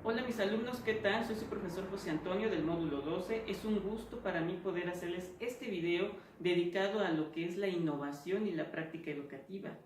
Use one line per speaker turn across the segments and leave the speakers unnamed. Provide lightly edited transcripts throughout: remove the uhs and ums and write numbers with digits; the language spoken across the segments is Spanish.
Hola mis alumnos, ¿qué tal? Soy su profesor José Antonio del módulo 12. Es un gusto para mí poder hacerles este video dedicado a lo que es la innovación y la práctica educativa.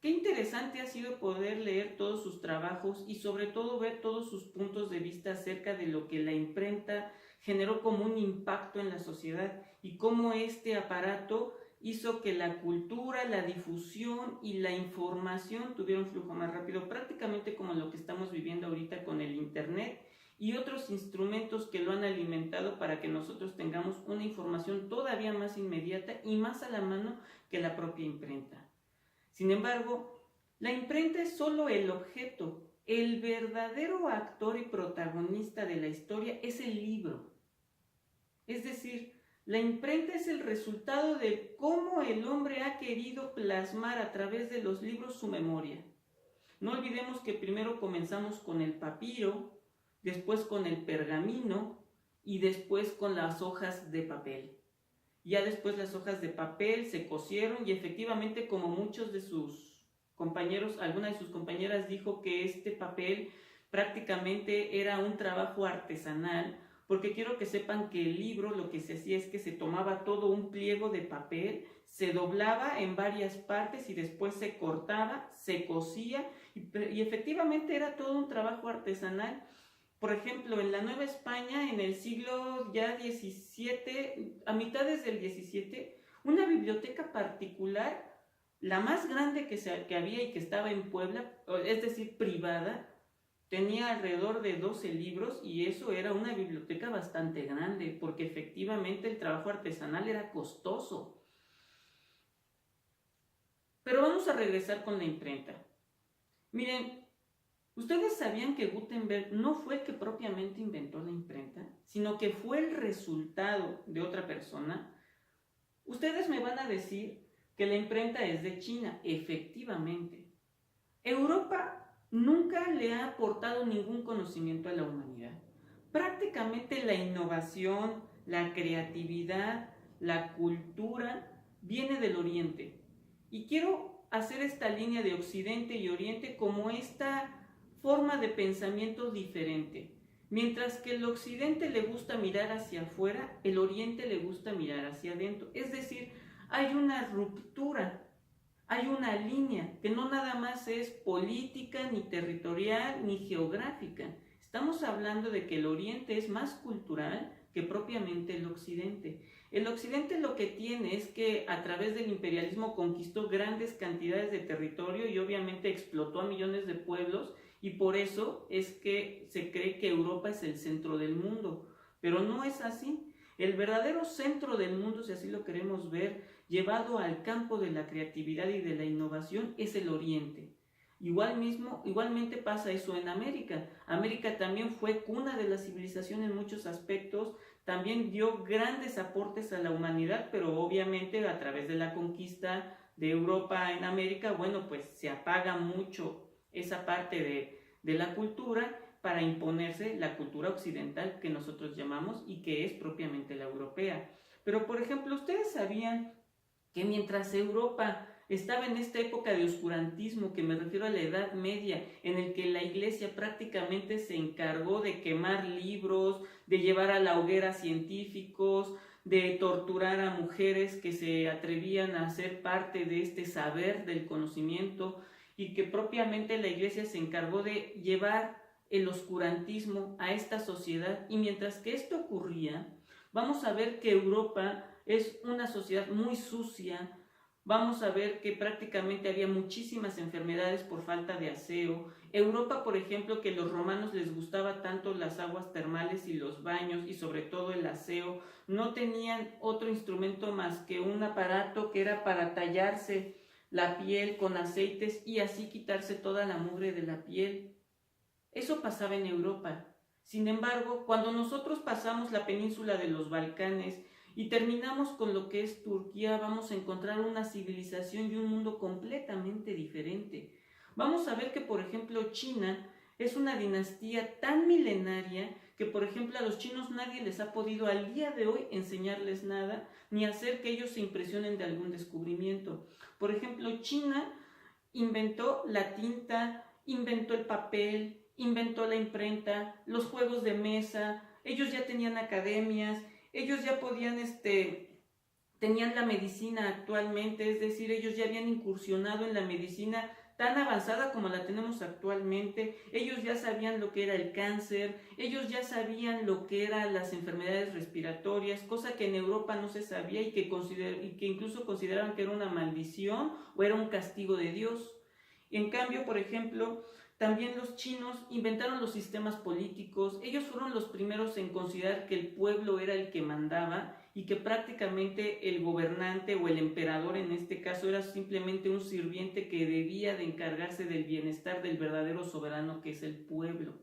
Qué interesante ha sido poder leer todos sus trabajos y sobre todo ver todos sus puntos de vista acerca de lo que la imprenta generó como un impacto en la sociedad y cómo este aparato hizo que la cultura, la difusión y la información tuvieran un flujo más rápido, prácticamente como lo que estamos viviendo ahorita con el internet y otros instrumentos que lo han alimentado para que nosotros tengamos una información todavía más inmediata y más a la mano que la propia imprenta. Sin embargo, la imprenta es solo el objeto. El verdadero actor y protagonista de la historia es el libro. Es decir, la imprenta es el resultado de cómo el hombre ha querido plasmar a través de los libros su memoria. No olvidemos que primero comenzamos con el papiro, después con el pergamino y después con las hojas de papel. Ya después las hojas de papel se cosieron y efectivamente, como muchos de sus compañeros, alguna de sus compañeras dijo que este papel prácticamente era un trabajo artesanal, porque quiero que sepan que el libro lo que se hacía es que se tomaba todo un pliego de papel, se doblaba en varias partes y después se cortaba, se cosía y efectivamente era todo un trabajo artesanal. Por ejemplo, en la Nueva España, en el siglo ya XVII, a mitades del XVII, una biblioteca particular, la más grande que había y que estaba en Puebla, es decir, privada, tenía alrededor de 12 libros y eso era una biblioteca bastante grande, porque efectivamente el trabajo artesanal era costoso. Pero vamos a regresar con la imprenta. Miren, ¿ustedes sabían que Gutenberg no fue el que propiamente inventó la imprenta, sino que fue el resultado de otra persona? Ustedes me van a decir que la imprenta es de China, efectivamente. Europa nunca le ha aportado ningún conocimiento a la humanidad. Prácticamente la innovación, la creatividad, la cultura viene del Oriente. Y quiero hacer esta línea de Occidente y Oriente como esta forma de pensamiento diferente. Mientras que el Occidente le gusta mirar hacia afuera, el Oriente le gusta mirar hacia adentro. Es decir, hay una ruptura, hay una línea que no nada más es política, ni territorial, ni geográfica. Estamos hablando de que el Oriente es más cultural que propiamente el Occidente. El Occidente lo que tiene es que a través del imperialismo conquistó grandes cantidades de territorio y obviamente explotó a millones de pueblos, y por eso es que se cree que Europa es el centro del mundo. Pero no es así. El verdadero centro del mundo, si así lo queremos ver, llevado al campo de la creatividad y de la innovación, es el Oriente. Igualmente pasa eso en América. América también fue cuna de la civilización en muchos aspectos, también dio grandes aportes a la humanidad, pero obviamente a través de la conquista de Europa en América, bueno, pues se apaga mucho esa parte de la cultura para imponerse la cultura occidental que nosotros llamamos y que es propiamente la europea. Pero por ejemplo, ¿ustedes sabían que mientras Europa estaba en esta época de oscurantismo, que me refiero a la Edad Media, en el que la iglesia prácticamente se encargó de quemar libros, de llevar a la hoguera científicos, de torturar a mujeres que se atrevían a ser parte de este saber del conocimiento, y que propiamente la iglesia se encargó de llevar el oscurantismo a esta sociedad? Y mientras que esto ocurría, vamos a ver que Europa es una sociedad muy sucia. Vamos a ver que prácticamente había muchísimas enfermedades por falta de aseo. Europa, por ejemplo, que a los romanos les gustaba tanto las aguas termales y los baños y sobre todo el aseo, no tenían otro instrumento más que un aparato que era para tallarse la piel con aceites y así quitarse toda la mugre de la piel. Eso pasaba en Europa. Sin embargo, cuando nosotros pasamos la península de los Balcanes y terminamos con lo que es Turquía, vamos a encontrar una civilización y un mundo completamente diferente. Vamos a ver que, por ejemplo, China es una dinastía tan milenaria que, por ejemplo, a los chinos nadie les ha podido al día de hoy enseñarles nada, ni hacer que ellos se impresionen de algún descubrimiento. Por ejemplo, China inventó la tinta, inventó el papel, inventó la imprenta, los juegos de mesa, ellos ya tenían academias, ellos ya podían, tenían la medicina actualmente, es decir, ellos ya habían incursionado en la medicina tan avanzada como la tenemos actualmente, ellos ya sabían lo que era el cáncer, ellos ya sabían lo que eran las enfermedades respiratorias, cosa que en Europa no se sabía y que incluso consideraban que era una maldición o era un castigo de Dios. En cambio, por ejemplo, también los chinos inventaron los sistemas políticos, ellos fueron los primeros en considerar que el pueblo era el que mandaba y que prácticamente el gobernante o el emperador en este caso era simplemente un sirviente que debía de encargarse del bienestar del verdadero soberano que es el pueblo.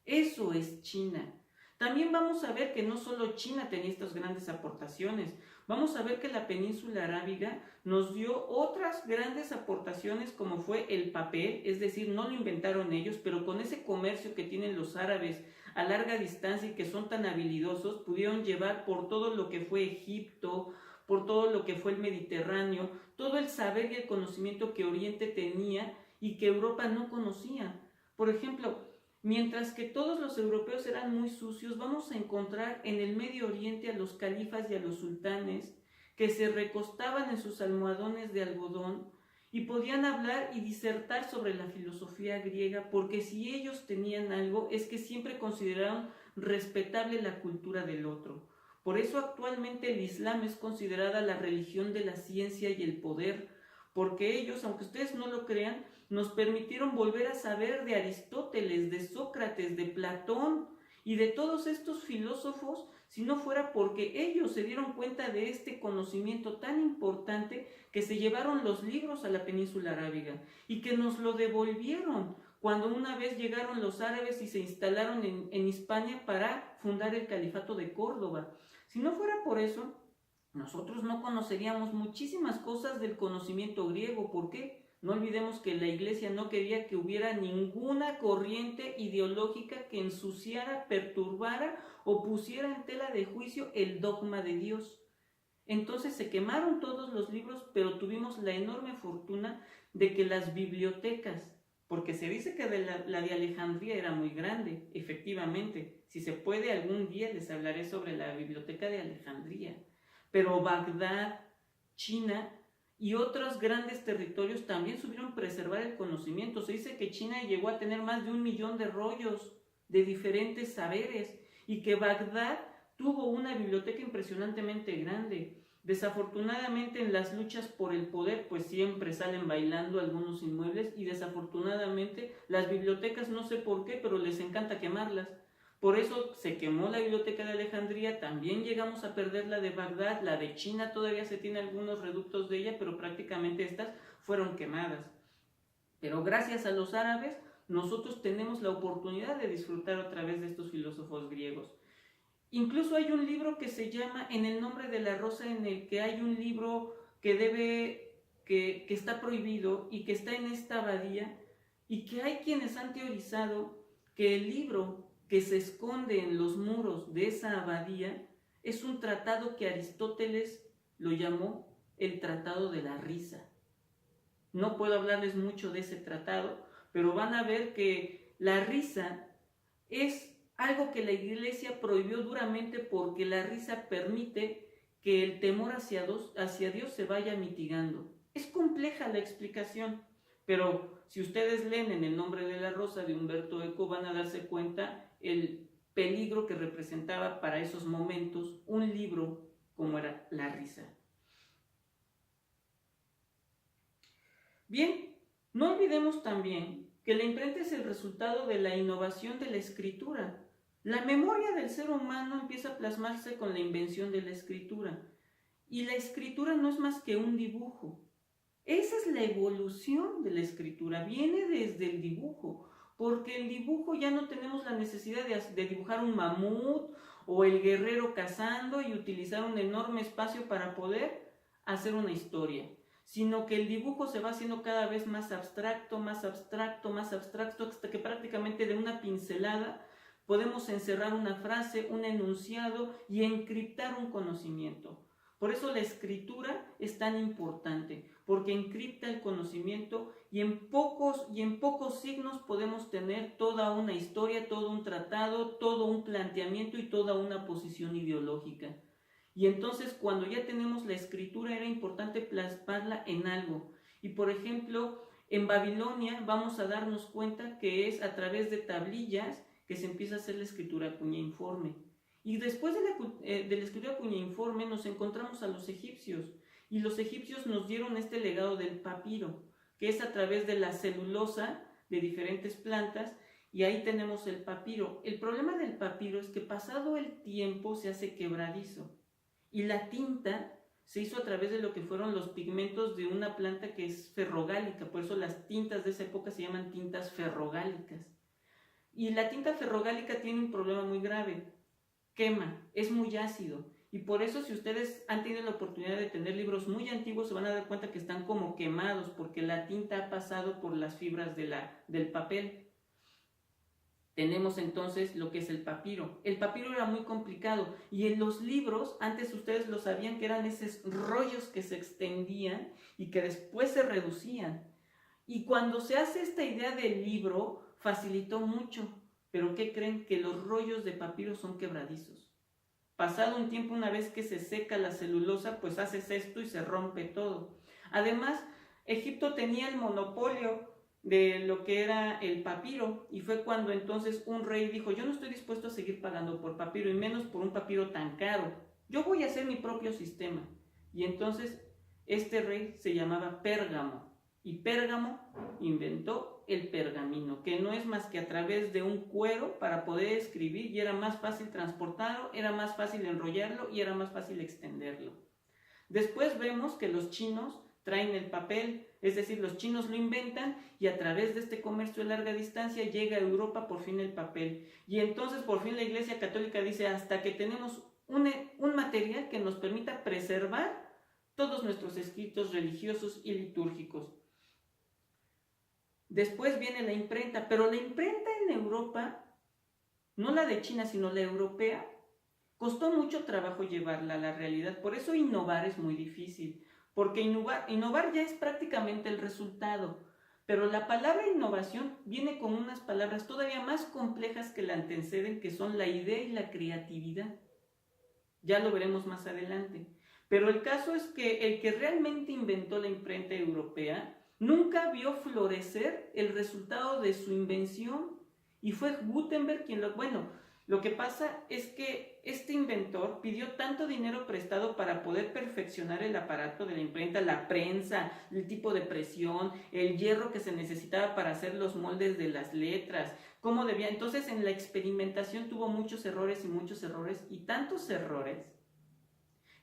Eso es China. También vamos a ver que no solo China tenía estas grandes aportaciones, vamos a ver que la península arábiga nos dio otras grandes aportaciones como fue el papel, es decir, no lo inventaron ellos, pero con ese comercio que tienen los árabes a larga distancia y que son tan habilidosos, pudieron llevar por todo lo que fue Egipto, por todo lo que fue el Mediterráneo, todo el saber y el conocimiento que Oriente tenía y que Europa no conocía. Por ejemplo, mientras que todos los europeos eran muy sucios, vamos a encontrar en el Medio Oriente a los califas y a los sultanes que se recostaban en sus almohadones de algodón y podían hablar y disertar sobre la filosofía griega, porque si ellos tenían algo es que siempre consideraron respetable la cultura del otro. Por eso actualmente el Islam es considerada la religión de la ciencia y el poder, porque ellos, aunque ustedes no lo crean, nos permitieron volver a saber de Aristóteles, de Sócrates, de Platón y de todos estos filósofos, si no fuera porque ellos se dieron cuenta de este conocimiento tan importante que se llevaron los libros a la península arábiga y que nos lo devolvieron cuando una vez llegaron los árabes y se instalaron en Hispania para fundar el califato de Córdoba. Si no fuera por eso, nosotros no conoceríamos muchísimas cosas del conocimiento griego. ¿Por qué? No olvidemos que la iglesia no quería que hubiera ninguna corriente ideológica que ensuciara, perturbara o pusiera en tela de juicio el dogma de Dios. Entonces se quemaron todos los libros, pero tuvimos la enorme fortuna de que las bibliotecas, porque se dice que la de Alejandría era muy grande, efectivamente, si se puede algún día les hablaré sobre la biblioteca de Alejandría, pero Bagdad, China y otros grandes territorios también supieron preservar el conocimiento. Se dice que China llegó a tener más de 1 millón de rollos de diferentes saberes y que Bagdad tuvo una biblioteca impresionantemente grande. Desafortunadamente en las luchas por el poder pues siempre salen bailando algunos inmuebles y desafortunadamente las bibliotecas no sé por qué, pero les encanta quemarlas. Por eso se quemó la biblioteca de Alejandría, también llegamos a perder la de Bagdad, la de China todavía se tiene algunos reductos de ella, pero prácticamente estas fueron quemadas. Pero gracias a los árabes nosotros tenemos la oportunidad de disfrutar otra vez de estos filósofos griegos. Incluso hay un libro que se llama En el nombre de la rosa, en el que hay un libro que está prohibido y que está en esta abadía, y que hay quienes han teorizado que el libro que se esconde en los muros de esa abadía es un tratado que Aristóteles lo llamó el Tratado de la Risa. No puedo hablarles mucho de ese tratado, pero van a ver que la risa es algo que la iglesia prohibió duramente porque la risa permite que el temor hacia Dios se vaya mitigando. Es compleja la explicación, pero si ustedes leen En el nombre de la rosa de Humberto Eco van a darse cuenta el peligro que representaba para esos momentos un libro como era la risa. Bien, no olvidemos también que la imprenta es el resultado de la innovación de la escritura. La memoria del ser humano empieza a plasmarse con la invención de la escritura. Y la escritura no es más que un dibujo. Esa es la evolución de la escritura, viene desde el dibujo, porque el dibujo ya no tenemos la necesidad de dibujar un mamut o el guerrero cazando y utilizar un enorme espacio para poder hacer una historia, sino que el dibujo se va haciendo cada vez más abstracto, más abstracto, más abstracto, hasta que prácticamente de una pincelada podemos encerrar una frase, un enunciado y encriptar un conocimiento. Por eso la escritura es tan importante, porque encripta el conocimiento y en pocos signos podemos tener toda una historia, todo un tratado, todo un planteamiento y toda una posición ideológica. Y entonces cuando ya tenemos la escritura era importante plasmarla en algo. Y por ejemplo, en Babilonia vamos a darnos cuenta que es a través de tablillas que se empieza a hacer la escritura cuneiforme. Y después de la escritura cuneiforme nos encontramos a los egipcios. Y los egipcios nos dieron este legado del papiro, que es a través de la celulosa de diferentes plantas, y ahí tenemos el papiro. El problema del papiro es que pasado el tiempo se hace quebradizo. Y la tinta se hizo a través de lo que fueron los pigmentos de una planta que es ferrogálica, por eso las tintas de esa época se llaman tintas ferrogálicas. Y la tinta ferrogálica tiene un problema muy grave, quema, es muy ácido. Y por eso si ustedes han tenido la oportunidad de tener libros muy antiguos se van a dar cuenta que están como quemados porque la tinta ha pasado por las fibras del papel. Tenemos entonces lo que es el papiro. El papiro era muy complicado y en los libros, antes ustedes lo sabían que eran esos rollos que se extendían y que después se reducían. Y cuando se hace esta idea del libro, facilitó mucho. Pero ¿qué creen? Que los rollos de papiro son quebradizos. Pasado un tiempo, una vez que se seca la celulosa, pues haces esto y se rompe todo. Además, Egipto tenía el monopolio de lo que era el papiro, y fue cuando entonces un rey dijo: yo no estoy dispuesto a seguir pagando por papiro, y menos por un papiro tan caro, yo voy a hacer mi propio sistema. Y entonces este rey se llamaba Pérgamo, y Pérgamo inventó el pergamino, que no es más que a través de un cuero para poder escribir, y era más fácil transportarlo, era más fácil enrollarlo y era más fácil extenderlo. Después vemos que los chinos traen el papel, es decir, los chinos lo inventan y a través de este comercio de larga distancia llega a Europa por fin el papel. Y entonces por fin la Iglesia Católica dice: hasta que tenemos un material que nos permita preservar todos nuestros escritos religiosos y litúrgicos. Después viene la imprenta, pero la imprenta en Europa, no la de China sino la europea, costó mucho trabajo llevarla a la realidad. Por eso innovar es muy difícil. Porque innovar ya es prácticamente el resultado, pero la palabra innovación viene con unas palabras todavía más complejas que la anteceden, que son la idea y la creatividad. Ya lo veremos más adelante. Pero el caso es que el que realmente inventó la imprenta europea nunca vio florecer el resultado de su invención, y fue Gutenberg quien lo que pasa es que este inventor pidió tanto dinero prestado para poder perfeccionar el aparato de la imprenta, la prensa, el tipo de presión, el hierro que se necesitaba para hacer los moldes de las letras, cómo debía. Entonces en la experimentación tuvo muchos errores y tantos errores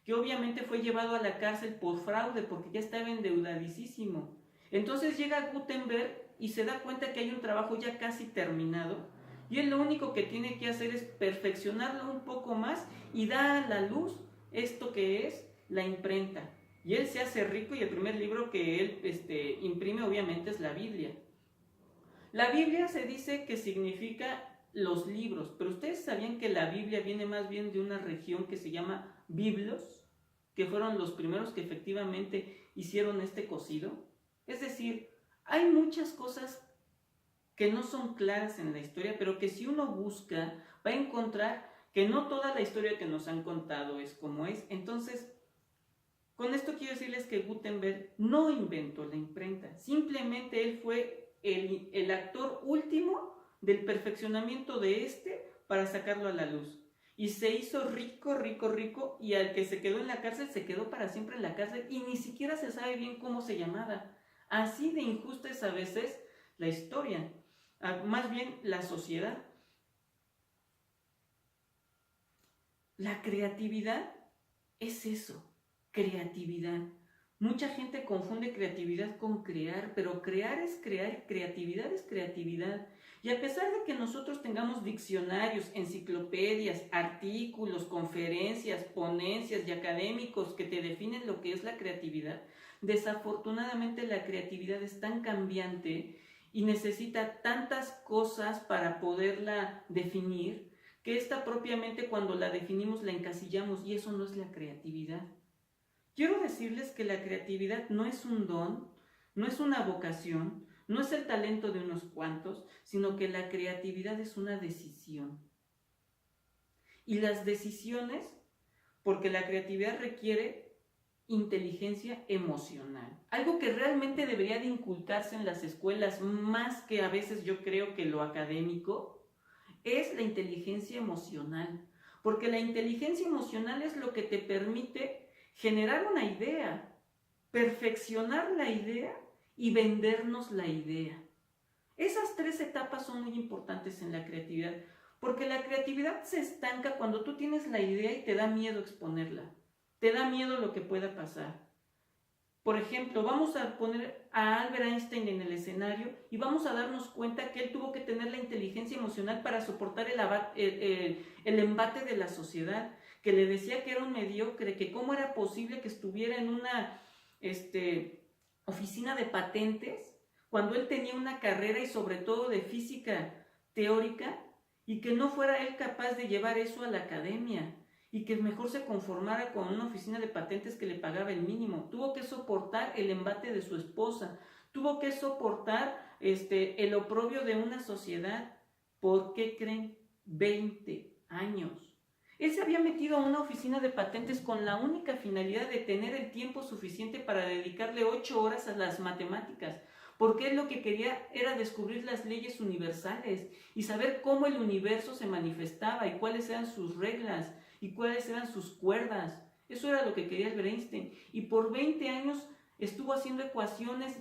que obviamente fue llevado a la cárcel por fraude porque ya estaba endeudadísimo. Entonces llega Gutenberg y se da cuenta que hay un trabajo ya casi terminado. Y él lo único que tiene que hacer es perfeccionarlo un poco más y da a la luz esto que es la imprenta. Y él se hace rico, y el primer libro que él imprime obviamente es la Biblia. La Biblia se dice que significa los libros, pero ustedes sabían que la Biblia viene más bien de una región que se llama Biblos, que fueron los primeros que efectivamente hicieron este cosido. Es decir, hay muchas cosas que no son claras en la historia, pero que si uno busca va a encontrar que no toda la historia que nos han contado es como es. Entonces, con esto quiero decirles que Gutenberg no inventó la imprenta, simplemente él fue el actor último del perfeccionamiento de para sacarlo a la luz. Y se hizo rico, y al que se quedó en la cárcel se quedó para siempre en la cárcel y ni siquiera se sabe bien cómo se llamaba. Así de injusta es a veces la historia. Más bien la sociedad. La creatividad es eso, creatividad. Mucha gente confunde creatividad con crear, pero crear es crear, creatividad es creatividad. Y a pesar de que nosotros tengamos diccionarios, enciclopedias, artículos, conferencias, ponencias y académicos que te definen lo que es la creatividad, desafortunadamente la creatividad es tan cambiante y necesita tantas cosas para poderla definir, que esta propiamente cuando la definimos la encasillamos, y eso no es la creatividad. Quiero decirles que la creatividad no es un don, no es una vocación, no es el talento de unos cuantos, sino que la creatividad es una decisión. Y las decisiones, porque la creatividad requiere inteligencia emocional, algo que realmente debería de inculcarse en las escuelas más que a veces yo creo que lo académico, es la inteligencia emocional, porque la inteligencia emocional es lo que te permite generar una idea, perfeccionar la idea y vendernos la idea. Esas tres etapas son muy importantes en la creatividad, porque la creatividad se estanca cuando tú tienes la idea y te da miedo exponerla, te da miedo lo que pueda pasar. Por ejemplo, vamos a poner a Albert Einstein en el escenario y vamos a darnos cuenta que él tuvo que tener la inteligencia emocional para soportar el embate de la sociedad, que le decía que era un mediocre, que cómo era posible que estuviera en una oficina de patentes cuando él tenía una carrera y sobre todo de física teórica y que no fuera él capaz de llevar eso a la academia y que mejor se conformara con una oficina de patentes que le pagaba el mínimo. Tuvo que soportar el embate de su esposa, tuvo que soportar el oprobio de una sociedad. ¿Por qué creen? 20 años. Él se había metido a una oficina de patentes con la única finalidad de tener el tiempo suficiente para dedicarle 8 horas a las matemáticas, porque él lo que quería era descubrir las leyes universales y saber cómo el universo se manifestaba y cuáles eran sus reglas y cuáles eran sus cuerdas. Eso era lo que quería Albert Einstein. Y por 20 años estuvo haciendo ecuaciones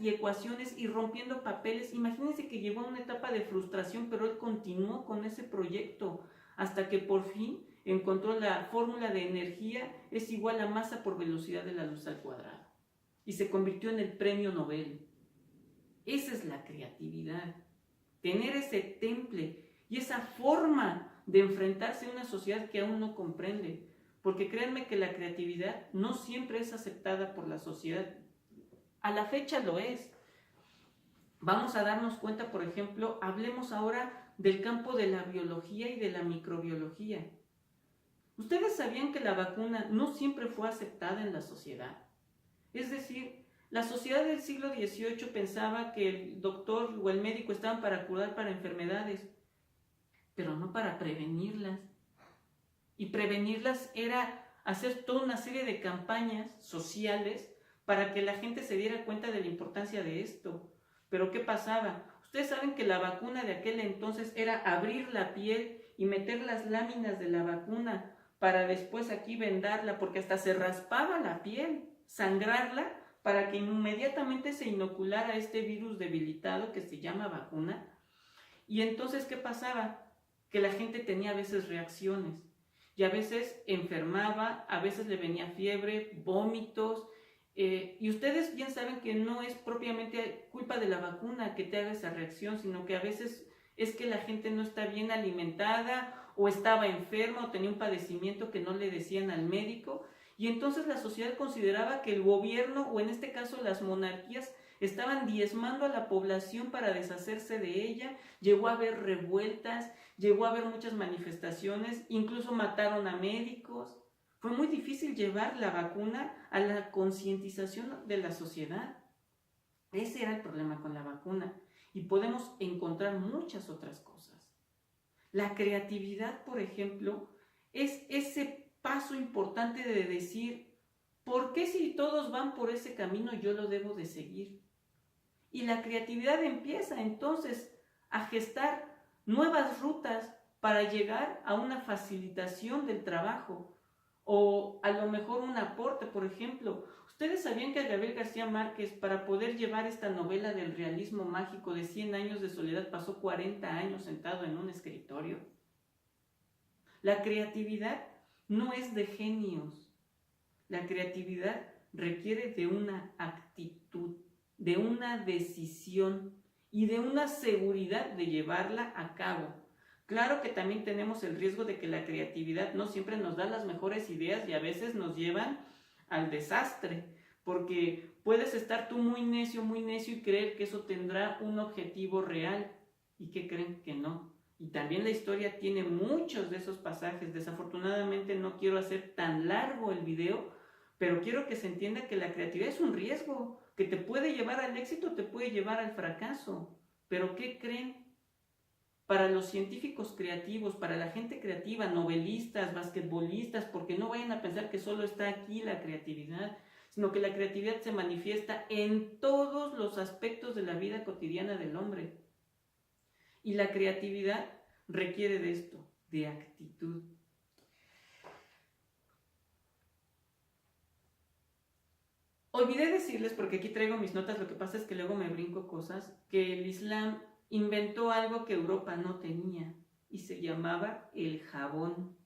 y rompiendo papeles. Imagínense que llegó a una etapa de frustración, pero él continuó con ese proyecto hasta que por fin encontró la fórmula de energía es igual a masa por velocidad de la luz al cuadrado. Y se convirtió en el premio Nobel. Esa es la creatividad. Tener ese temple y esa forma de enfrentarse a una sociedad que aún no comprende. Porque créanme que la creatividad no siempre es aceptada por la sociedad. A la fecha lo es. Vamos a darnos cuenta, por ejemplo, hablemos ahora del campo de la biología y de la microbiología. ¿Ustedes sabían que la vacuna no siempre fue aceptada en la sociedad? Es decir, la sociedad del siglo XVIII pensaba que el doctor o el médico estaban para curar para enfermedades, pero no para prevenirlas. Y prevenirlas era hacer toda una serie de campañas sociales para que la gente se diera cuenta de la importancia de esto. Pero ¿qué pasaba? Ustedes saben que la vacuna de aquel entonces era abrir la piel y meter las láminas de la vacuna para después aquí vendarla, porque hasta se raspaba la piel, sangrarla para que inmediatamente se inoculara este virus debilitado que se llama vacuna. Y entonces, ¿qué pasaba? Que la gente tenía a veces reacciones y a veces enfermaba, a veces le venía fiebre, vómitos, y ustedes bien saben que no es propiamente culpa de la vacuna que te haga esa reacción, sino que a veces es que la gente no está bien alimentada o estaba enferma o tenía un padecimiento que no le decían al médico, y entonces la sociedad consideraba que el gobierno, o en este caso las monarquías, estaban diezmando a la población para deshacerse de ella. Llegó a haber revueltas, llegó a haber muchas manifestaciones, incluso mataron a médicos. Fue muy difícil llevar la vacuna a la concientización de la sociedad. Ese era el problema con la vacuna. Y podemos encontrar muchas otras cosas. La creatividad, por ejemplo, es ese paso importante de decir, ¿por qué si todos van por ese camino yo lo debo de seguir? Y la creatividad empieza entonces a gestar nuevas rutas para llegar a una facilitación del trabajo o a lo mejor un aporte. Por ejemplo, ¿ustedes sabían que Gabriel García Márquez, para poder llevar esta novela del realismo mágico de 100 años de soledad, pasó 40 años sentado en un escritorio? La creatividad no es de genios. La creatividad requiere de una actitud, de una decisión y de una seguridad de llevarla a cabo. Claro que también tenemos el riesgo de que la creatividad no siempre nos da las mejores ideas y a veces nos llevan al desastre, porque puedes estar tú muy necio y creer que eso tendrá un objetivo real. ¿Y qué creen? Que no. Y también la historia tiene muchos de esos pasajes. Desafortunadamente no quiero hacer tan largo el video, pero quiero que se entienda que la creatividad es un riesgo, que te puede llevar al éxito, te puede llevar al fracaso. Pero ¿qué creen? Para los científicos creativos, para la gente creativa, novelistas, basquetbolistas, porque no vayan a pensar que solo está aquí la creatividad, sino que la creatividad se manifiesta en todos los aspectos de la vida cotidiana del hombre. Y la creatividad requiere de esto, de actitud. Olvidé decirles, porque aquí traigo mis notas, lo que pasa es que luego me brinco cosas, que el Islam inventó algo que Europa no tenía y se llamaba el jabón.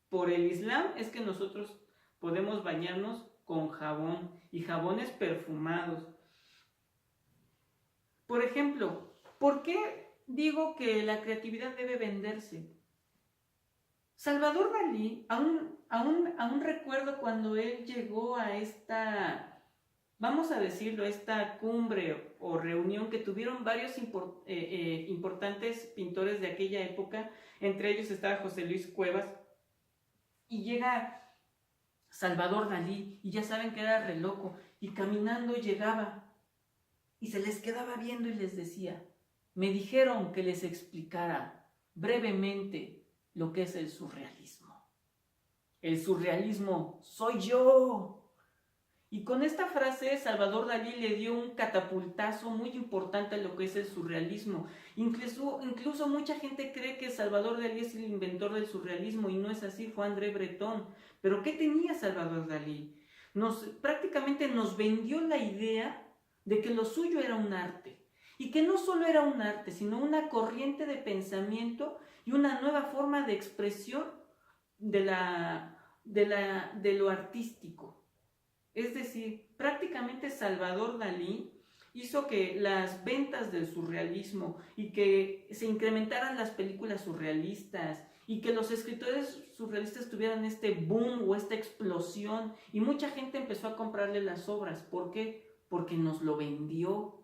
Por el Islam es que nosotros podemos bañarnos con jabón y jabones perfumados. Por ejemplo, ¿por qué digo que la creatividad debe venderse? Salvador Dalí, aún recuerdo cuando él llegó a esta, vamos a decirlo, esta cumbre o reunión que tuvieron varios importantes pintores de aquella época, entre ellos estaba José Luis Cuevas, y llega Salvador Dalí, y ya saben que era re loco, y caminando llegaba, y se les quedaba viendo y les decía, me dijeron que les explicara brevemente lo que es el surrealismo. El surrealismo soy yo. Y con esta frase Salvador Dalí le dio un catapultazo muy importante a lo que es el surrealismo. Incluso mucha gente cree que Salvador Dalí es el inventor del surrealismo y no es así, fue André Breton. Pero ¿qué tenía Salvador Dalí? Prácticamente nos vendió la idea de que lo suyo era un arte. Y que no solo era un arte, sino una corriente de pensamiento y una nueva forma de expresión de lo artístico. Es decir, prácticamente Salvador Dalí hizo que las ventas del surrealismo y que se incrementaran las películas surrealistas y que los escritores surrealistas tuvieran este boom o esta explosión y mucha gente empezó a comprarle las obras. ¿Por qué? Porque nos lo vendió.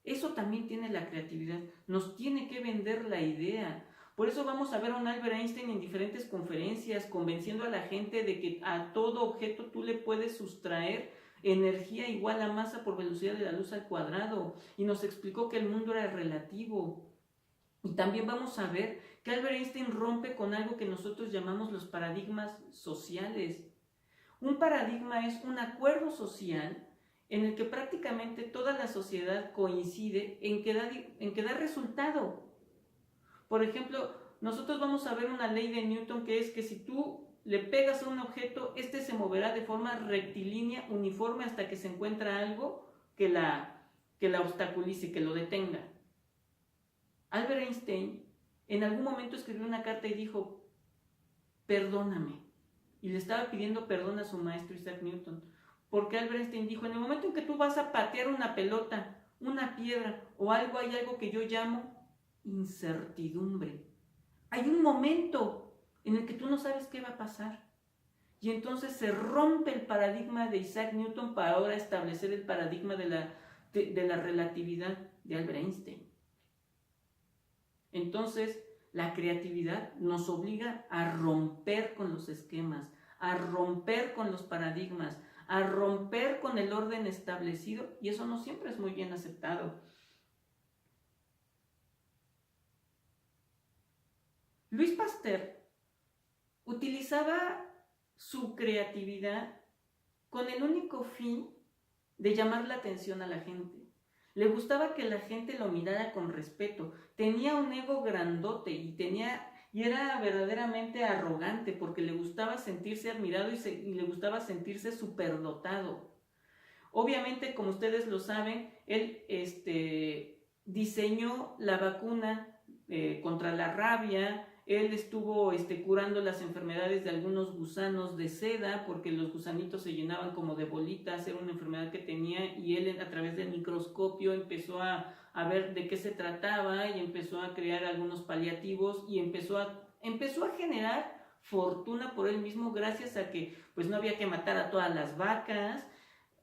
Eso también tiene la creatividad, nos tiene que vender la idea. Por eso vamos a ver a un Albert Einstein en diferentes conferencias convenciendo a la gente de que a todo objeto tú le puedes sustraer energía igual a masa por velocidad de la luz al cuadrado, y nos explicó que el mundo era relativo. Y también vamos a ver que Albert Einstein rompe con algo que nosotros llamamos los paradigmas sociales. Un paradigma es un acuerdo social en el que prácticamente toda la sociedad coincide en que da resultado. Por ejemplo, nosotros vamos a ver una ley de Newton que es que si tú le pegas a un objeto, este se moverá de forma rectilínea, uniforme, hasta que se encuentra algo que la obstaculice, que lo detenga. Albert Einstein en algún momento escribió una carta y dijo, perdóname. Y le estaba pidiendo perdón a su maestro Isaac Newton. Porque Albert Einstein dijo, en el momento en que tú vas a patear una pelota, una piedra o algo, hay algo que yo llamo incertidumbre. Hay un momento en el que tú no sabes qué va a pasar. Y entonces se rompe el paradigma de Isaac Newton para ahora establecer el paradigma de la relatividad de Albert Einstein. Entonces, la creatividad nos obliga a romper con los esquemas, a romper con los paradigmas, a romper con el orden establecido, y eso no siempre es muy bien aceptado. Louis Pasteur utilizaba su creatividad con el único fin de llamar la atención a la gente. Le gustaba que la gente lo mirara con respeto. Tenía un ego grandote y era verdaderamente arrogante porque le gustaba sentirse admirado y le gustaba sentirse superdotado. Obviamente, como ustedes lo saben, él diseñó la vacuna contra la rabia. Él estuvo curando las enfermedades de algunos gusanos de seda porque los gusanitos se llenaban como de bolitas, era una enfermedad que tenía, y él a través del microscopio empezó a ver de qué se trataba y empezó a crear algunos paliativos y empezó a generar fortuna por él mismo gracias a que pues no había que matar a todas las vacas.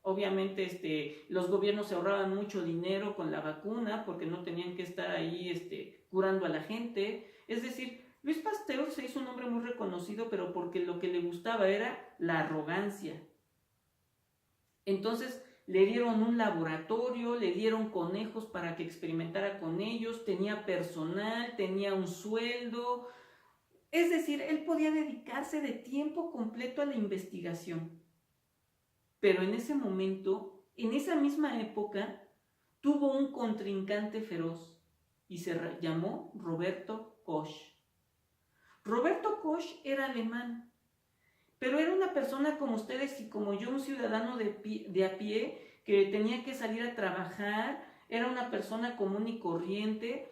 Obviamente los gobiernos se ahorraban mucho dinero con la vacuna porque no tenían que estar ahí curando a la gente. Es decir, Luis Pasteur se hizo un hombre muy reconocido, pero porque lo que le gustaba era la arrogancia. Entonces le dieron un laboratorio, le dieron conejos para que experimentara con ellos, tenía personal, tenía un sueldo. Es decir, él podía dedicarse de tiempo completo a la investigación. Pero en ese momento, en esa misma época, tuvo un contrincante feroz y se llamó Roberto Koch. Roberto Koch era alemán, pero era una persona como ustedes y como yo, un ciudadano de a pie que tenía que salir a trabajar, era una persona común y corriente,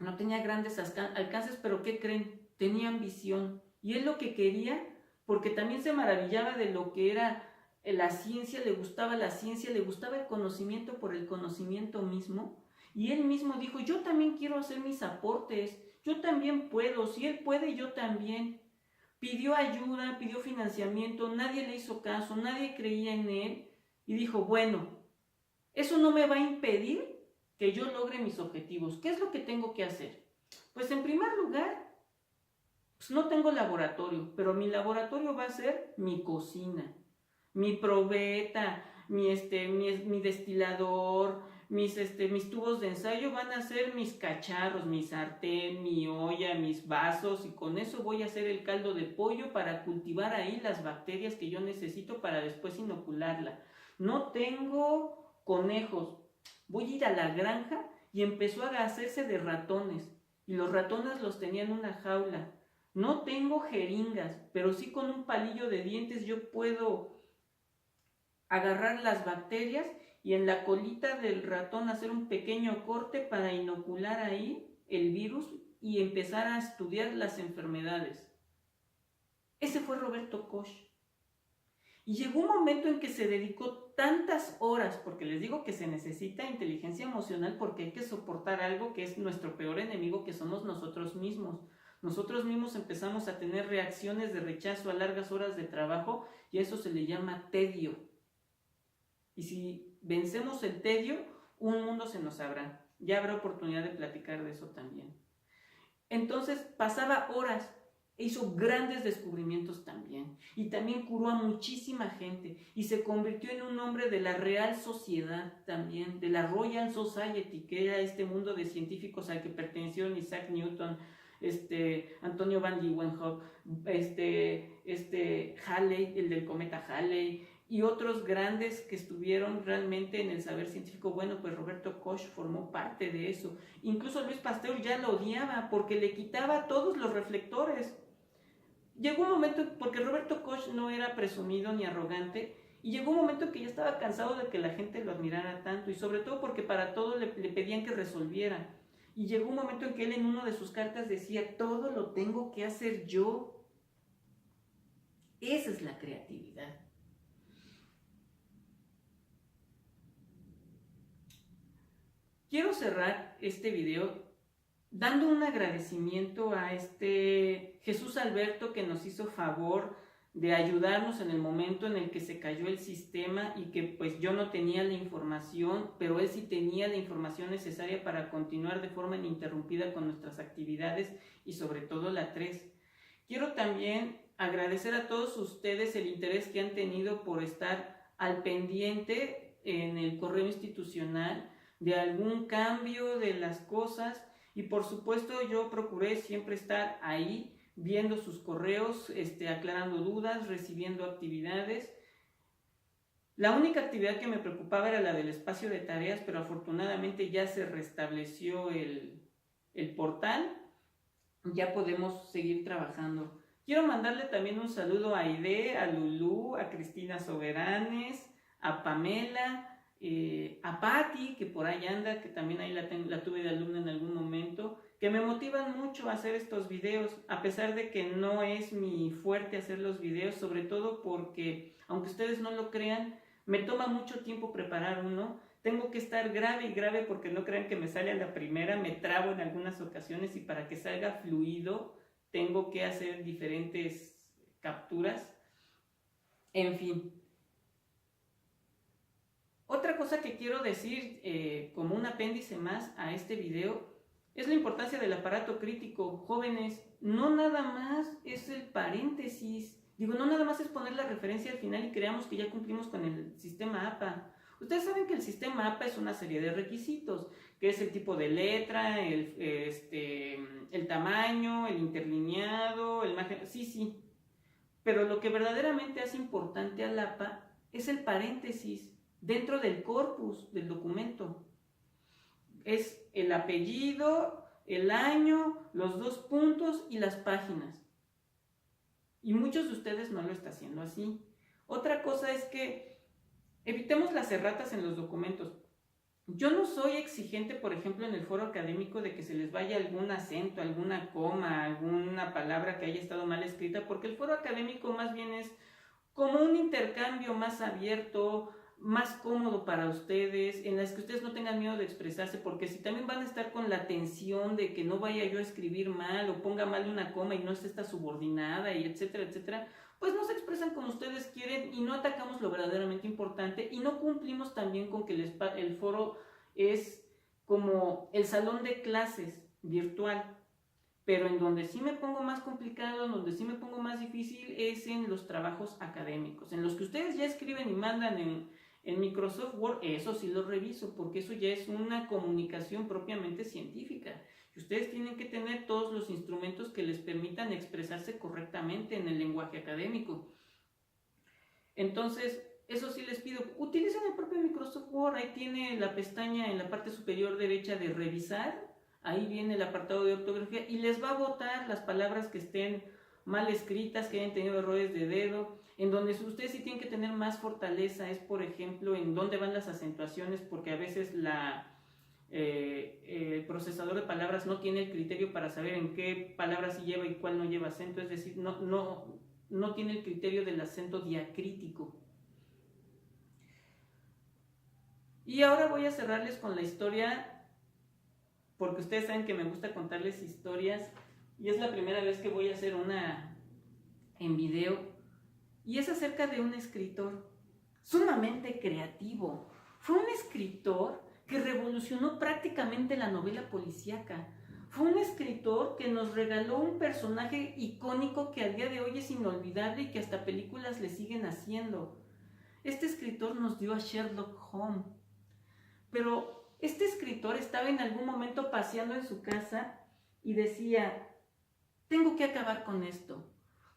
no tenía grandes alcances, pero ¿qué creen? Tenía ambición. Y él lo que quería, porque también se maravillaba de lo que era la ciencia, le gustaba el conocimiento por el conocimiento mismo. Y él mismo dijo, yo también quiero hacer mis aportes, yo también puedo, si él puede, yo también. Pidió ayuda, pidió financiamiento, nadie le hizo caso, nadie creía en él. Y dijo, bueno, eso no me va a impedir que yo logre mis objetivos. ¿Qué es lo que tengo que hacer? Pues en primer lugar, pues no tengo laboratorio, pero mi laboratorio va a ser mi cocina, mi probeta, mi destilador, mis tubos de ensayo van a ser mis cacharros, mi sartén, mi olla, mis vasos, y con eso voy a hacer el caldo de pollo para cultivar ahí las bacterias que yo necesito para después inocularla. No tengo conejos, voy a ir a la granja, y empezó a hacerse de ratones, y los ratones los tenía en una jaula. No tengo jeringas, pero sí con un palillo de dientes yo puedo agarrar las bacterias y en la colita del ratón hacer un pequeño corte para inocular ahí el virus y empezar a estudiar las enfermedades. Ese fue Roberto Koch. Y llegó un momento en que se dedicó tantas horas, porque les digo que se necesita inteligencia emocional porque hay que soportar algo que es nuestro peor enemigo, que somos nosotros mismos. Nosotros mismos empezamos a tener reacciones de rechazo a largas horas de trabajo y a eso se le llama tedio. Y si vencemos el tedio, un mundo se nos abra. Ya habrá oportunidad de platicar de eso también. Entonces pasaba horas, e hizo grandes descubrimientos también. Y también curó a muchísima gente. Y se convirtió en un hombre de la Real Sociedad también, de la Royal Society, que era este mundo de científicos al que pertenecieron Isaac Newton, Antonio van Leeuwenhoek, Halley, el del cometa Halley, y otros grandes que estuvieron realmente en el saber científico. Bueno, pues Roberto Koch formó parte de eso. Incluso Luis Pasteur ya lo odiaba porque le quitaba todos los reflectores. Llegó un momento, porque Roberto Koch no era presumido ni arrogante, y llegó un momento que ya estaba cansado de que la gente lo admirara tanto, y sobre todo porque para todo le pedían que resolviera. Y llegó un momento en que él en una de sus cartas decía, todo lo tengo que hacer yo. Esa es la creatividad. Quiero cerrar este video dando un agradecimiento a Jesús Alberto que nos hizo favor de ayudarnos en el momento en el que se cayó el sistema y que pues yo no tenía la información, pero él sí tenía la información necesaria para continuar de forma ininterrumpida con nuestras actividades y sobre todo la 3. Quiero también agradecer a todos ustedes el interés que han tenido por estar al pendiente en el correo institucional de algún cambio de las cosas, y por supuesto yo procuré siempre estar ahí viendo sus correos, aclarando dudas, recibiendo actividades. La única actividad que me preocupaba era la del espacio de tareas, pero afortunadamente ya se restableció el portal, ya podemos seguir trabajando. Quiero mandarle también un saludo a Aide, a Lulú, a Cristina Soberanes, a Pamela, a Patti, que por ahí anda, que también ahí la tuve de alumna en algún momento, que me motivan mucho a hacer estos videos, a pesar de que no es mi fuerte hacer los videos, sobre todo porque, aunque ustedes no lo crean, me toma mucho tiempo preparar uno. Tengo que estar grave y grave porque no crean que me sale a la primera, me trabo en algunas ocasiones, y para que salga fluido tengo que hacer diferentes capturas. En fin. Otra cosa que quiero decir como un apéndice más a este video Es la importancia del aparato crítico, jóvenes. No nada más es el paréntesis. Digo, no nada más es poner la referencia al final y creamos que ya cumplimos con el sistema APA. Ustedes saben que el sistema APA es una serie de requisitos, que es el tipo de letra, el tamaño, el interlineado, el margen. Sí, sí. Pero lo que verdaderamente hace importante al APA es el paréntesis dentro del corpus del documento. Es el apellido, el año, los 2 puntos y las páginas. Y muchos de ustedes no lo están haciendo así. Otra cosa es que evitemos las erratas en los documentos. Yo no soy exigente, por ejemplo, en el foro académico de que se les vaya algún acento, alguna coma, alguna palabra que haya estado mal escrita, porque el foro académico más bien es como un intercambio más abierto, más cómodo para ustedes, en las que ustedes no tengan miedo de expresarse, porque si también van a estar con la tensión de que no vaya yo a escribir mal o ponga mal una coma y no esté esta subordinada y etcétera, etcétera, pues no se expresan como ustedes quieren y no atacamos lo verdaderamente importante y no cumplimos también con que el foro es como el salón de clases virtual. Pero en donde sí me pongo más complicado, en donde sí me pongo más difícil, es en los trabajos académicos, en los que ustedes ya escriben y mandan en Microsoft Word. Eso sí lo reviso, porque eso ya es una comunicación propiamente científica. Y ustedes tienen que tener todos los instrumentos que les permitan expresarse correctamente en el lenguaje académico. Entonces, eso sí les pido, utilicen el propio Microsoft Word. Ahí tiene la pestaña en la parte superior derecha de revisar. Ahí viene el apartado de ortografía y les va a botar las palabras que estén mal escritas, que hayan tenido errores de dedo. En donde ustedes sí tienen que tener más fortaleza es, por ejemplo, en dónde van las acentuaciones, porque a veces el procesador de palabras no tiene el criterio para saber en qué palabra sí lleva y cuál no lleva acento, es decir, no tiene el criterio del acento diacrítico. Y ahora voy a cerrarles con la historia, porque ustedes saben que me gusta contarles historias y es la primera vez que voy a hacer una en video, y es acerca de un escritor sumamente creativo. Fue un escritor que revolucionó prácticamente la novela policíaca. Fue un escritor que nos regaló un personaje icónico que al día de hoy es inolvidable y que hasta películas le siguen haciendo. Este escritor nos dio a Sherlock Holmes. Pero este escritor estaba en algún momento paseando en su casa y decía: tengo que acabar con esto.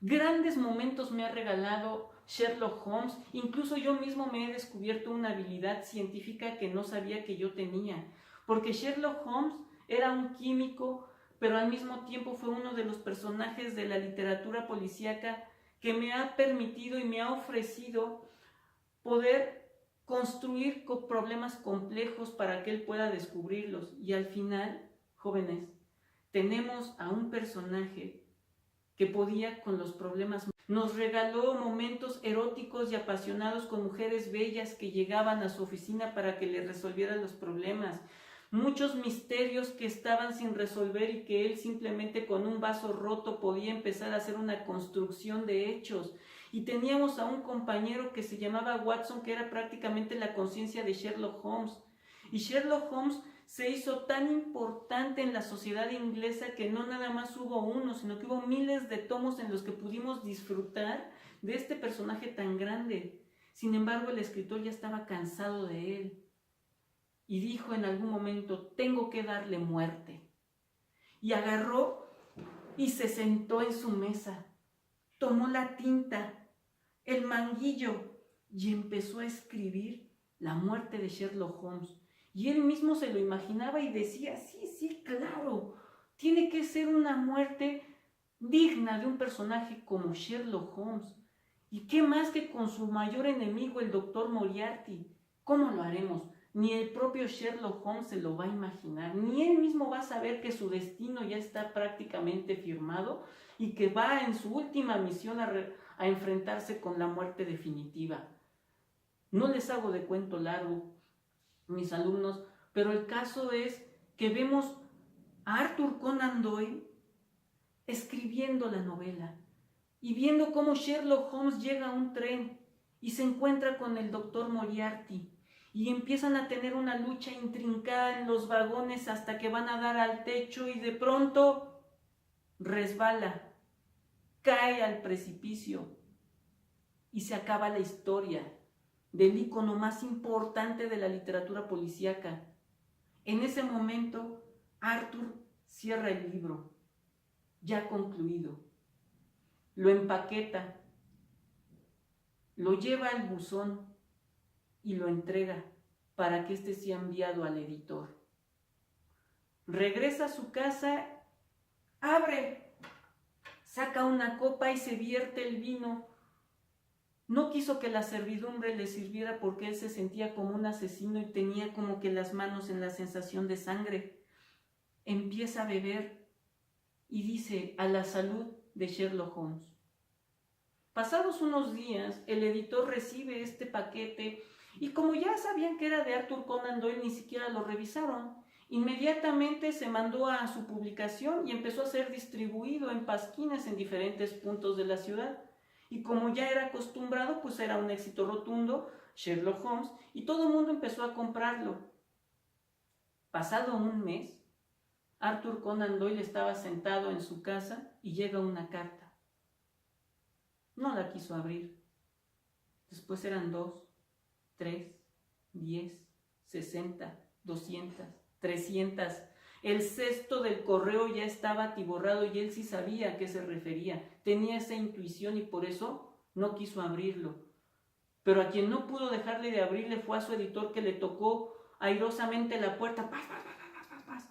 Grandes momentos me ha regalado Sherlock Holmes. Incluso yo mismo me he descubierto una habilidad científica que no sabía que yo tenía. Porque Sherlock Holmes era un químico, pero al mismo tiempo fue uno de los personajes de la literatura policíaca que me ha permitido y me ha ofrecido poder construir problemas complejos para que él pueda descubrirlos. Y al final, jóvenes, tenemos a un personaje que podía con los problemas. Nos regaló momentos eróticos y apasionados con mujeres bellas que llegaban a su oficina para que le resolvieran los problemas. Muchos misterios que estaban sin resolver y que él simplemente con un vaso roto podía empezar a hacer una construcción de hechos. Y teníamos a un compañero que se llamaba Watson, que era prácticamente la conciencia de Sherlock Holmes. Y Sherlock Holmes se hizo tan importante en la sociedad inglesa que no nada más hubo uno, sino que hubo miles de tomos en los que pudimos disfrutar de este personaje tan grande. Sin embargo, el escritor ya estaba cansado de él y dijo en algún momento: tengo que darle muerte. Y agarró y se sentó en su mesa, tomó la tinta, el manguillo y empezó a escribir la muerte de Sherlock Holmes. Y él mismo se lo imaginaba y decía: sí, claro, tiene que ser una muerte digna de un personaje como Sherlock Holmes. ¿Y qué más que con su mayor enemigo, el doctor Moriarty? ¿Cómo lo haremos? Ni el propio Sherlock Holmes se lo va a imaginar, ni él mismo va a saber que su destino ya está prácticamente firmado y que va en su última misión a enfrentarse con la muerte definitiva. No les hago de cuento largo, mis alumnos, pero el caso es que vemos a Arthur Conan Doyle escribiendo la novela y viendo cómo Sherlock Holmes llega a un tren y se encuentra con el doctor Moriarty y empiezan a tener una lucha intrincada en los vagones hasta que van a dar al techo y de pronto resbala, cae al precipicio y se acaba la historia del ícono más importante de la literatura policíaca. En ese momento, Arthur cierra el libro, ya concluido, lo empaqueta, lo lleva al buzón y lo entrega para que éste sea enviado al editor. Regresa a su casa, abre, saca una copa y se vierte el vino. No quiso que la servidumbre le sirviera porque él se sentía como un asesino y tenía como que las manos en la sensación de sangre. Empieza a beber y dice: a la salud de Sherlock Holmes. Pasados unos días, el editor recibe este paquete y como ya sabían que era de Arthur Conan Doyle, ni siquiera lo revisaron. Inmediatamente se mandó a su publicación y empezó a ser distribuido en pasquines en diferentes puntos de la ciudad. Y como ya era acostumbrado, pues era un éxito rotundo, Sherlock Holmes, y todo el mundo empezó a comprarlo. Pasado un mes, Arthur Conan Doyle estaba sentado en su casa y llega una carta. No la quiso abrir. Después eran 2, 3, 10, 60, 200, 300. El cesto del correo ya estaba atiborrado y él sí sabía a qué se refería. Tenía esa intuición y por eso no quiso abrirlo. Pero a quien no pudo dejarle de abrirle fue a su editor, que le tocó airosamente la puerta. ¡Paz, paz, paz, paz, paz, paz!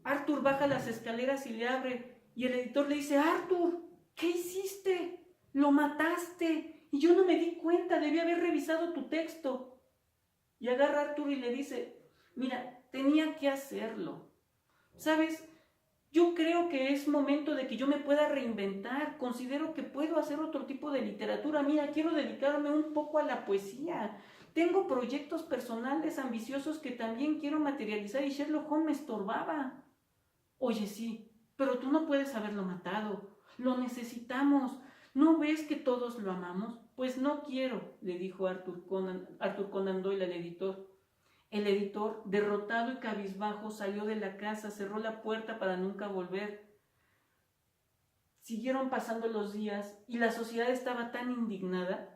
Arthur baja las escaleras y le abre. Y el editor le dice: Arthur, ¿qué hiciste? Lo mataste. Y yo no me di cuenta, debí haber revisado tu texto. Y agarra a Arthur y le dice: mira, tenía que hacerlo. ¿Sabes? Yo creo que es momento de que yo me pueda reinventar. Considero que puedo hacer otro tipo de literatura. Mira, quiero dedicarme un poco a la poesía. Tengo proyectos personales ambiciosos que también quiero materializar y Sherlock Holmes me estorbaba. Oye, sí, pero tú no puedes haberlo matado. Lo necesitamos. ¿No ves que todos lo amamos? Pues no quiero, le dijo Arthur Conan Doyle al editor. El editor, derrotado y cabizbajo, salió de la casa, cerró la puerta para nunca volver. Siguieron pasando los días y la sociedad estaba tan indignada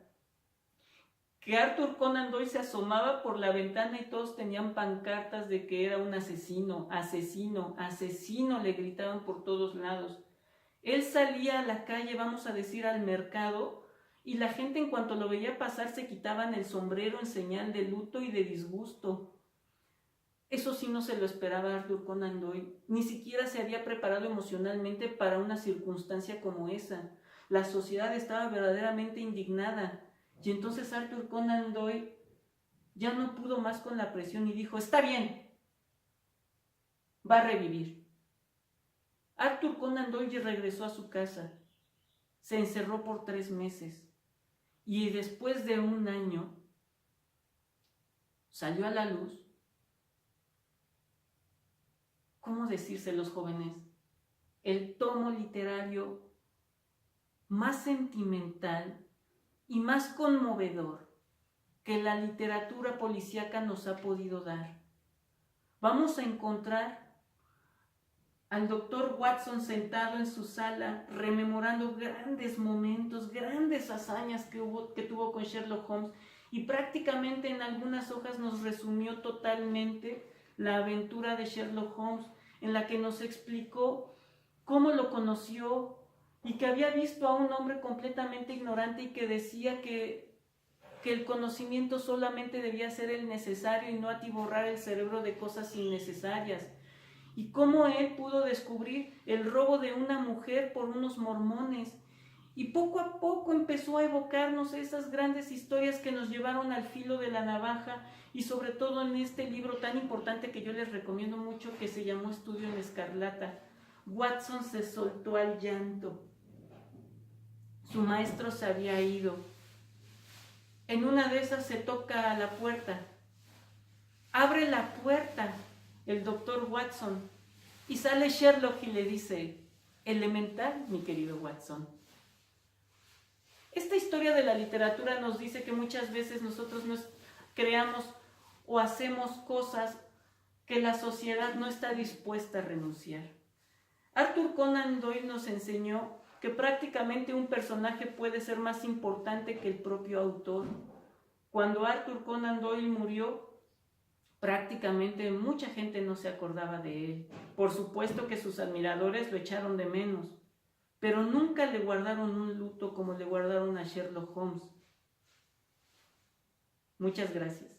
que Arthur Conan Doyle se asomaba por la ventana y todos tenían pancartas de que era un asesino, asesino, asesino, le gritaban por todos lados. Él salía a la calle, vamos a decir al mercado, y la gente en cuanto lo veía pasar se quitaban el sombrero en señal de luto y de disgusto. Eso sí no se lo esperaba Arthur Conan Doyle. Ni siquiera se había preparado emocionalmente para una circunstancia como esa. La sociedad estaba verdaderamente indignada. Y entonces Arthur Conan Doyle ya no pudo más con la presión y dijo: está bien, va a revivir. Arthur Conan Doyle regresó a su casa. Se encerró por 3 meses. Y después de 1 año salió a la luz, ¿cómo decírselos, jóvenes? El tomo literario más sentimental y más conmovedor que la literatura policíaca nos ha podido dar. Vamos a encontrar al doctor Watson sentado en su sala, rememorando grandes momentos, grandes hazañas que tuvo con Sherlock Holmes, y prácticamente en algunas hojas nos resumió totalmente la aventura de Sherlock Holmes, en la que nos explicó cómo lo conoció y que había visto a un hombre completamente ignorante y que decía que el conocimiento solamente debía ser el necesario y no atiborrar el cerebro de cosas innecesarias. Y cómo él pudo descubrir el robo de una mujer por unos mormones. Y poco a poco empezó a evocarnos esas grandes historias que nos llevaron al filo de la navaja, y sobre todo en este libro tan importante que yo les recomiendo mucho, que se llamó Estudio en Escarlata. Watson se soltó al llanto. Su maestro se había ido. En una de esas se toca a la puerta. Abre la puerta el doctor Watson y sale Sherlock y le dice: elemental, mi querido Watson. Esta historia de la literatura nos dice que muchas veces nosotros creamos o hacemos cosas que la sociedad no está dispuesta a renunciar. Arthur Conan Doyle nos enseñó que prácticamente un personaje puede ser más importante que el propio autor. Cuando Arthur Conan Doyle murió, prácticamente mucha gente no se acordaba de él. Por supuesto que sus admiradores lo echaron de menos, pero nunca le guardaron un luto como le guardaron a Sherlock Holmes. Muchas gracias.